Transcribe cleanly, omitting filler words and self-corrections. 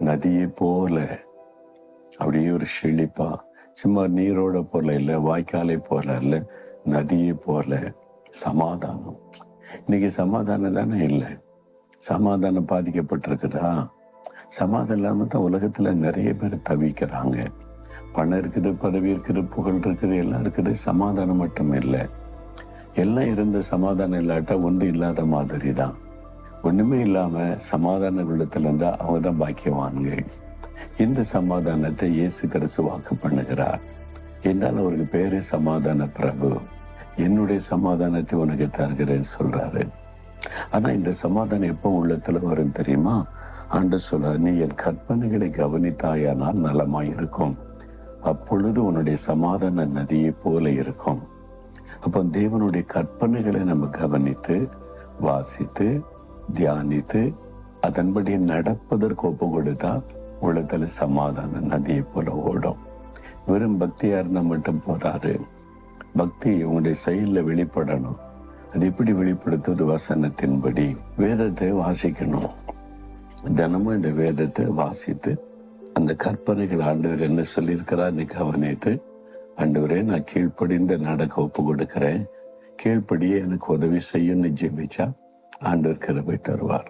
நதியை போல அப்படியே ஒரு செழிப்பா, சும்மா நீரோட போல இல்லை, வாய்க்காலை போல இல்லை, நதியை போல சமாதானம். இன்னைக்கு சமாதானம் தானே இல்லை. சமாதானம் பாதிக்கப்பட்டிருக்குதா? சமாதானம் இல்லாம தான் உலகத்துல நிறைய பேர் தவிக்கிறாங்க. பணம் இருக்குது, பதவி இருக்குது, புகழ் இருக்குது, எல்லாம் இருக்குது, சமாதானம் மட்டும் இல்லை. எல்லாம் இருந்த சமாதானம் இல்லாட்டா ஒன்று இல்லாத மாதிரி தான். ஒண்ணுமே இல்லாம சமாதான உள்ளத்துல இருந்தா அவங்க தான் பாக்கியவான்கள். இந்த சமாதானத்தை இயேசு கிறிஸ்து வாக்கு பண்ணுகிறார். என்றால் அவருக்கு பேரு சமாதான பிரபு. என்னுடைய சமாதானத்தை உனக்கு தருகிறேன்னு சொல்றாரு. ஆனா இந்த சமாதானம் எப்போ உள்ளத்துல வரும் தெரியுமா? ஆண்டவர் சொல்றார், நீ என் கற்பனைகளை கவனித்தாயானால் நலமாயிருக்கும், அப்பொழுது உன்னுடைய சமாதான நதியை போல இருக்கும். அப்போ தேவனுடைய கற்பனைகளை நம்ம கவனித்து வாசித்து தியானித்து அதன்படி நடப்பதற்கு ஒப்பு கொடுத்தா உள்ளத்துல சமாதான நதியை போல ஓடும். வெறும் பக்தியா இருந்தா மட்டும் போறாரு. பக்தி உங்களுடைய செயல்ல வெளிப்படணும். அது எப்படி வெளிப்படுத்துவது? வசனத்தின்படி வேதத்தை வாசிக்கணும். தினமும் இந்த வேதத்தை வாசித்து அந்த கற்பனைகள் ஆண்டவர் என்ன சொல்லியிருக்கிறார் நீ கவனித்து, ஆண்டவரே நான் கீழ்ப்படிந்து நடக்க ஒப்பு கொடுக்கிறேன், கீழ்ப்படியே எனக்கு உதவி செய்யணும்னு ஜெபிச்சா ஆண்டவர் கிருபை தருவார்.